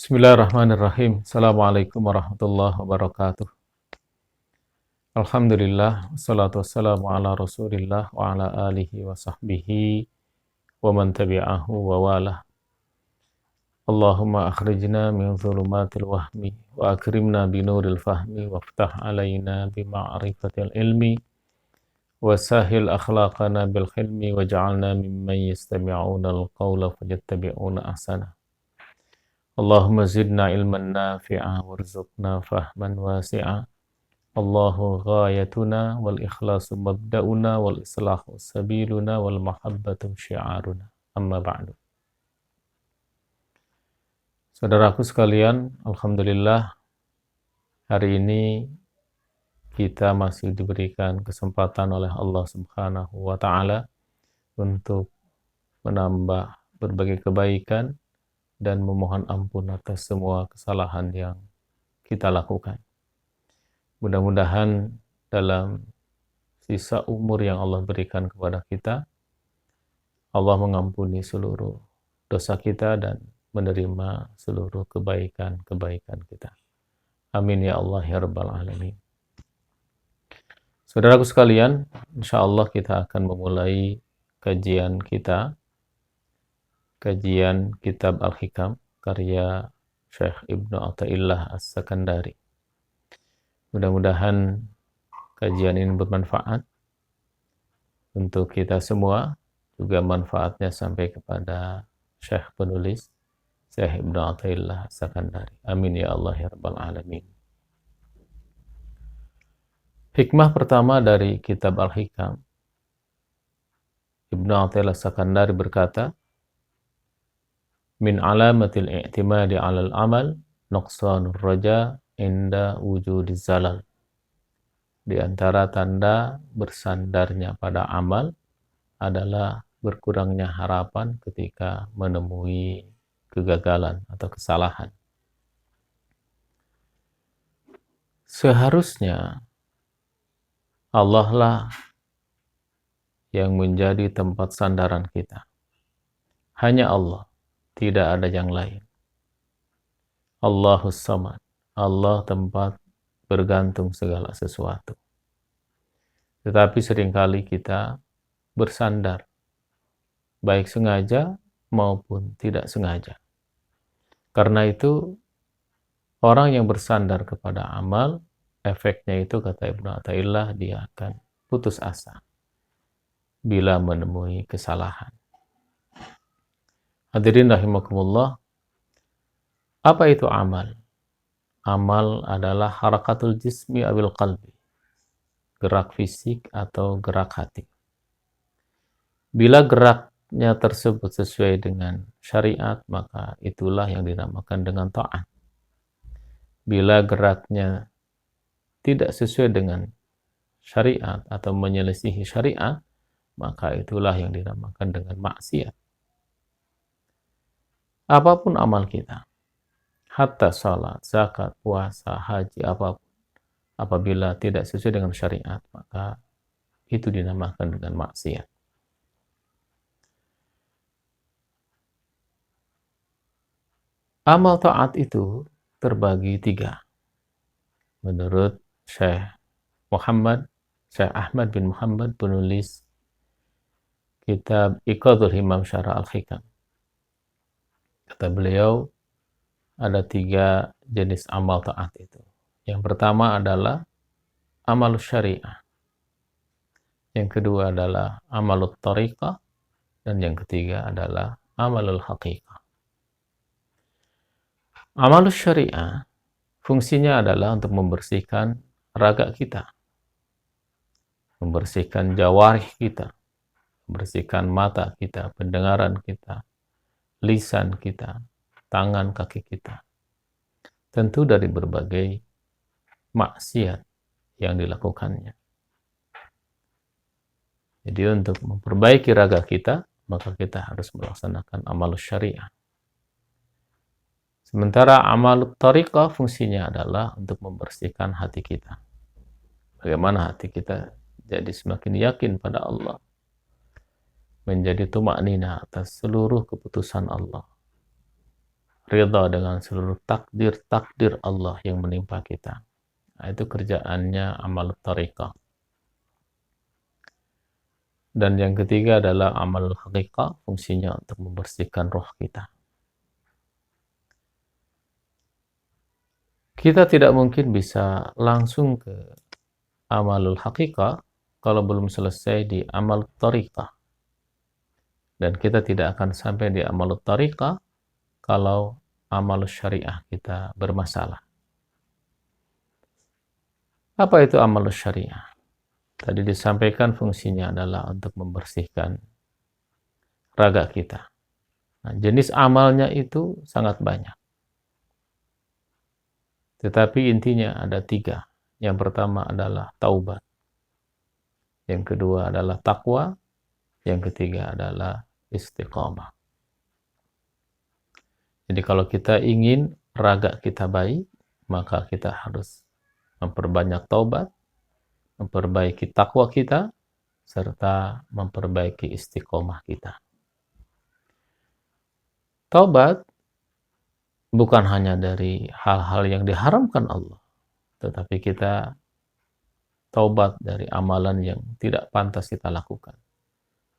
Bismillahirrahmanirrahim. Assalamualaikum warahmatullahi wabarakatuh. Alhamdulillah, wassalatu wassalamu ala rasulillah wa ala alihi wa sahbihi wa man tabi'ahu wa walah. Allahumma akhrijna min dhulumatil wahmi wa akrimna binuril fahmi waftah alayna bima'rifatil ilmi wa sahil akhlaqana bil hilmi waj'alna mimman yastami'una al-qawla fayattabi'una ahsana. Allahumma zidna ilman nafi'a warzuqna fahman wasi'a. Allahu ghayatuna wal ikhlasu mabda'una wal islahu sabiluna wal mahabbatu syiaruna. Amma ba'du. Saudaraku sekalian, alhamdulillah hari ini kita masih diberikan kesempatan oleh Allah Subhanahu wa taala untuk menambah berbagai kebaikan dan memohon ampun atas semua kesalahan yang kita lakukan. Mudah-mudahan dalam sisa umur yang Allah berikan kepada kita, Allah mengampuni seluruh dosa kita dan menerima seluruh kebaikan-kebaikan kita. Amin ya Allah ya Rabbal Alamin. Saudaraku sekalian, insyaallah kita akan memulai kajian kitab Al-Hikam karya Syekh Ibnu Athaillah As-Sakandari. Mudah-mudahan kajian ini bermanfaat untuk kita semua, juga manfaatnya sampai kepada Syekh penulis, Syekh Ibnu Athaillah As-Sakandari. Amin ya Allah ya Rabbal Alamin. Hikmah pertama dari kitab Al-Hikam, Ibnu Athaillah As-Sakandari berkata, min alamatil i'timadi 'alal amal nuqsanur raja inda wujudiz zalal. Di antara tanda bersandarnya pada amal adalah berkurangnya harapan ketika menemui kegagalan atau kesalahan. Seharusnya Allah lah yang menjadi tempat sandaran kita. Hanya Allah, tidak ada yang lain. Allahus Samad, Allah tempat bergantung segala sesuatu. Tetapi seringkali kita bersandar, baik sengaja maupun tidak sengaja. Karena itu, orang yang bersandar kepada amal, efeknya itu, kata Ibnu Athaillah, dia akan putus asa bila menemui kesalahan. Hadirin rahimakumullah, apa itu amal? Amal adalah harakatul jismi awil qalbi, gerak fisik atau gerak hati. Bila geraknya tersebut sesuai dengan syariat, maka itulah yang dinamakan dengan ta'at. Bila geraknya tidak sesuai dengan syariat atau menyelisihi syariat, maka itulah yang dinamakan dengan maksiat. Apapun amal kita, hatta salat, zakat, puasa, haji, apapun, apabila tidak sesuai dengan syariat, maka itu dinamakan dengan maksiat. Amal taat itu terbagi 3. Menurut Syekh Ahmad bin Muhammad, penulis kitab Iqadul Himam Syarah Al-Hikam. Kata beliau, ada 3 jenis amal taat itu. Yang pertama adalah amal syariah. Yang kedua adalah amalul tariqah. Dan yang ketiga adalah amalul haqiqah. Amalul syariah fungsinya adalah untuk membersihkan raga kita, membersihkan jawarih kita, membersihkan mata kita, pendengaran kita, lisan kita, tangan kaki kita. Tentu dari berbagai maksiat yang dilakukannya. Jadi untuk memperbaiki raga kita, maka kita harus melaksanakan amal syariah. Sementara amal tariqah fungsinya adalah untuk membersihkan hati kita. Bagaimana hati kita jadi semakin yakin pada Allah, menjadi tumaknina atas seluruh keputusan Allah, ridha dengan seluruh takdir Allah yang menimpa kita. Nah, itu kerjaannya amal tariqah. Dan yang ketiga adalah amal haqiqah, fungsinya untuk membersihkan roh kita. Kita tidak mungkin bisa langsung ke amalul haqiqah kalau belum selesai di amal tariqah. Dan kita tidak akan sampai di amal tariqah kalau amal syariah kita bermasalah. Apa itu amal syariah? Tadi disampaikan fungsinya adalah untuk membersihkan raga kita. Nah, jenis amalnya itu sangat banyak. Tetapi intinya ada 3. Yang pertama adalah taubat. Yang kedua adalah takwa. Yang ketiga adalah istiqamah. Jadi kalau kita ingin raga kita baik, maka kita harus memperbanyak taubat, memperbaiki takwa kita, serta memperbaiki istiqomah kita. Taubat bukan hanya dari hal-hal yang diharamkan Allah, tetapi kita taubat dari amalan yang tidak pantas kita lakukan.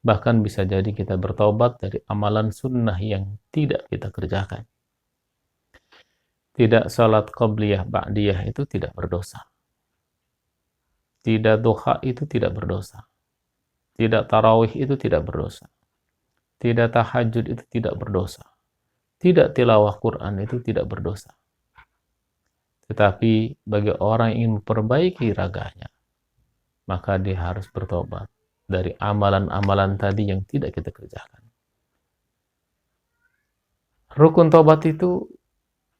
Bahkan bisa jadi kita bertaubat dari amalan sunnah yang tidak kita kerjakan. Tidak salat qabliyah ba'diyah itu tidak berdosa. Tidak duha itu tidak berdosa. Tidak tarawih itu tidak berdosa. Tidak tahajud itu tidak berdosa. Tidak tilawah Quran itu tidak berdosa. Tetapi bagi orang yang ingin memperbaiki raganya, maka dia harus bertobat dari amalan-amalan tadi yang tidak kita kerjakan. Rukun tobat itu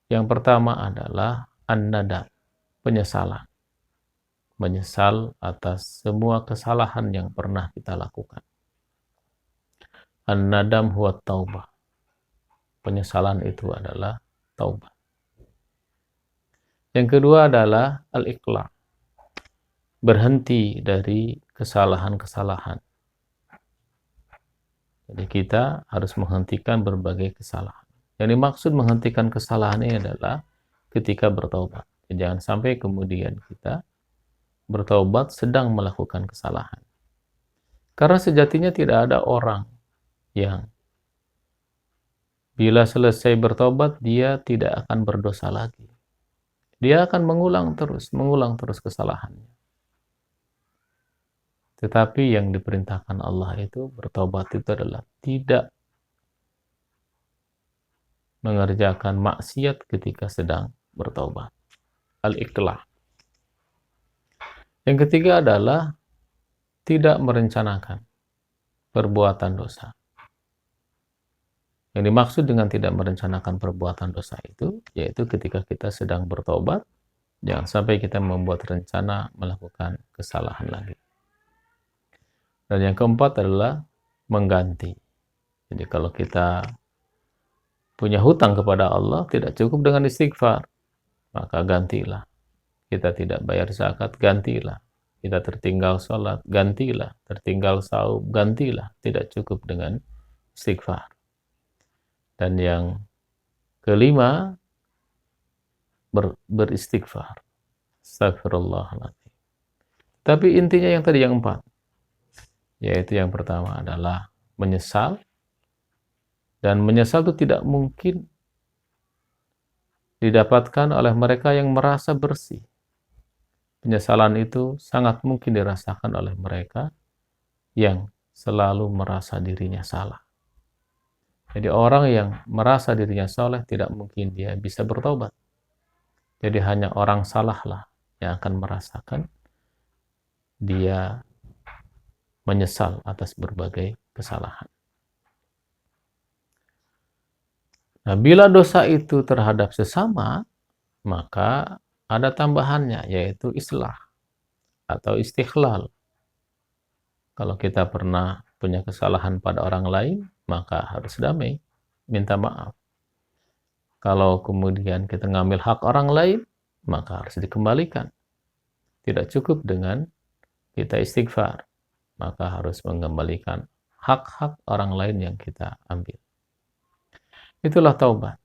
yang pertama adalah an-nadam, penyesalan. Menyesal atas semua kesalahan yang pernah kita lakukan. An-nadam huwa taubah. Penyesalan itu adalah taubat. Yang kedua adalah al-iqla'. Berhenti dari kesalahan-kesalahan. Jadi kita harus menghentikan berbagai kesalahan. Yang dimaksud menghentikan kesalahan ini adalah ketika bertaubat. Jadi jangan sampai kemudian kita bertaubat sedang melakukan kesalahan. Karena sejatinya tidak ada orang yang bila selesai bertobat dia tidak akan berdosa lagi. Dia akan mengulang terus kesalahannya. Tetapi yang diperintahkan Allah itu bertobat itu adalah tidak mengerjakan maksiat ketika sedang bertobat. Al-iqlah. Yang ketiga adalah tidak merencanakan perbuatan dosa. Yang dimaksud dengan tidak merencanakan perbuatan dosa itu, yaitu ketika kita sedang bertobat, jangan sampai kita membuat rencana melakukan kesalahan lagi. Dan yang keempat adalah mengganti. Jadi kalau kita punya hutang kepada Allah, tidak cukup dengan istighfar, maka gantilah. Kita tidak bayar zakat, gantilah. Kita tertinggal sholat, gantilah. Tertinggal saum, gantilah. Tidak cukup dengan istighfar. Dan yang kelima, beristighfar. Astagfirullahaladzim. Tapi intinya yang tadi yang 4. Yaitu yang pertama adalah menyesal. Dan menyesal itu tidak mungkin didapatkan oleh mereka yang merasa bersih. Penyesalan itu sangat mungkin dirasakan oleh mereka yang selalu merasa dirinya salah. Jadi orang yang merasa dirinya soleh tidak mungkin dia bisa bertobat. Jadi hanya orang salahlah yang akan merasakan dia menyesal atas berbagai kesalahan. Nah, bila dosa itu terhadap sesama, maka ada tambahannya, yaitu islah atau istighlal. Kalau kita pernah punya kesalahan pada orang lain, maka harus damai, minta maaf. Kalau kemudian kita ngambil hak orang lain, maka harus dikembalikan. Tidak cukup dengan kita istighfar, maka harus mengembalikan hak-hak orang lain yang kita ambil. Itulah taubat.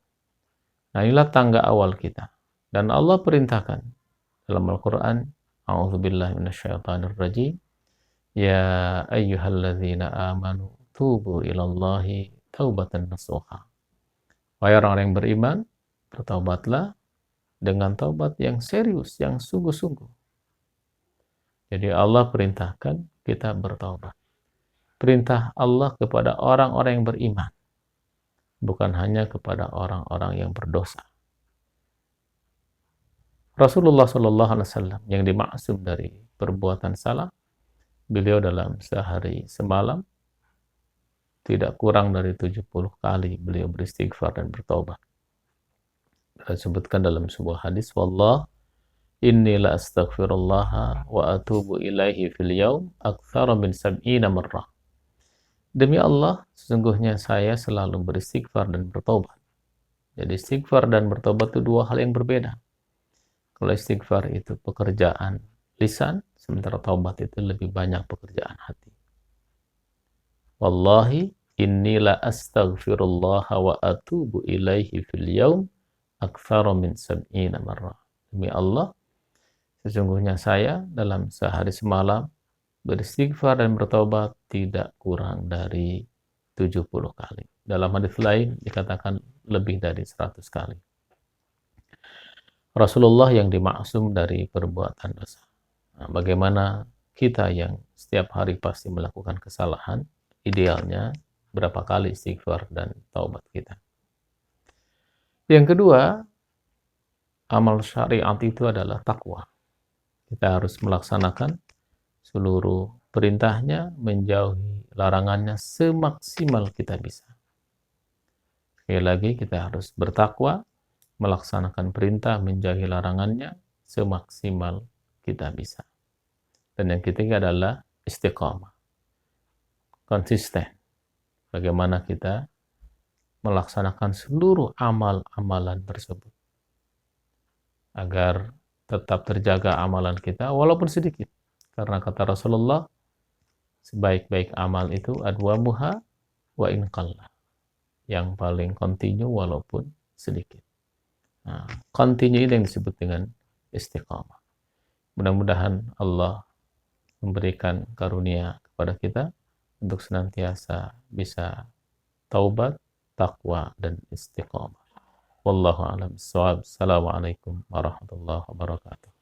Nah, inilah tangga awal kita. Dan Allah perintahkan dalam Al-Quran, A'udzubillahi minasyaitonirrajim, Ya ayyuhalladzina amanu tubu ilallahi taubatan nasuha. Wahai orang yang beriman, bertaubatlah dengan taubat yang serius, yang sungguh-sungguh. Jadi Allah perintahkan kita bertaubat. Perintah Allah kepada orang-orang yang beriman, bukan hanya kepada orang-orang yang berdosa. Rasulullah Shallallahu Alaihi Wasallam yang dimaksum dari perbuatan salah, beliau dalam sehari semalam tidak kurang dari 70 kali beliau beristighfar dan bertaubat. Disebutkan dalam sebuah hadis, Wallah inni la astaghfirullah wa atubu ilaihi fil yaum aktsara min sab'ina marrah. Demi Allah, sesungguhnya saya selalu beristighfar dan bertobat. Jadi istighfar dan bertobat itu dua hal yang berbeda. Kalau istighfar itu pekerjaan lisan, sementara taubat itu lebih banyak pekerjaan hati. Wallahi inni la astaghfirullah wa atubu ilaihi fil yaum aktsara min sab'ina marrah. Demi Allah, sesungguhnya saya dalam sehari semalam beristighfar dan bertobat tidak kurang dari 70 kali. Dalam hadis lain dikatakan lebih dari 100 kali. Rasulullah yang dimaksum dari perbuatan dosa. Nah, bagaimana kita yang setiap hari pasti melakukan kesalahan, idealnya berapa kali istighfar dan taubat kita. Yang kedua, amal syariat itu adalah takwa. Kita harus melaksanakan seluruh perintahnya, menjauhi larangannya semaksimal kita bisa. Sekali lagi, kita harus bertakwa, melaksanakan perintah, menjauhi larangannya semaksimal kita bisa. Dan yang ketiga adalah istiqamah, konsisten. Bagaimana kita melaksanakan seluruh amal-amalan tersebut agar tetap terjaga amalan kita walaupun sedikit. Karena kata Rasulullah, sebaik-baik amal itu adwamuha wa in qalla. Yang paling kontinu walaupun sedikit. Nah, continue itu yang disebut dengan istiqamah. Mudah-mudahan Allah memberikan karunia kepada kita untuk senantiasa bisa taubat, takwa, dan istiqamah. Wallahu a'lam bishawab. Assalamualaikum warahmatullahi wabarakatuh.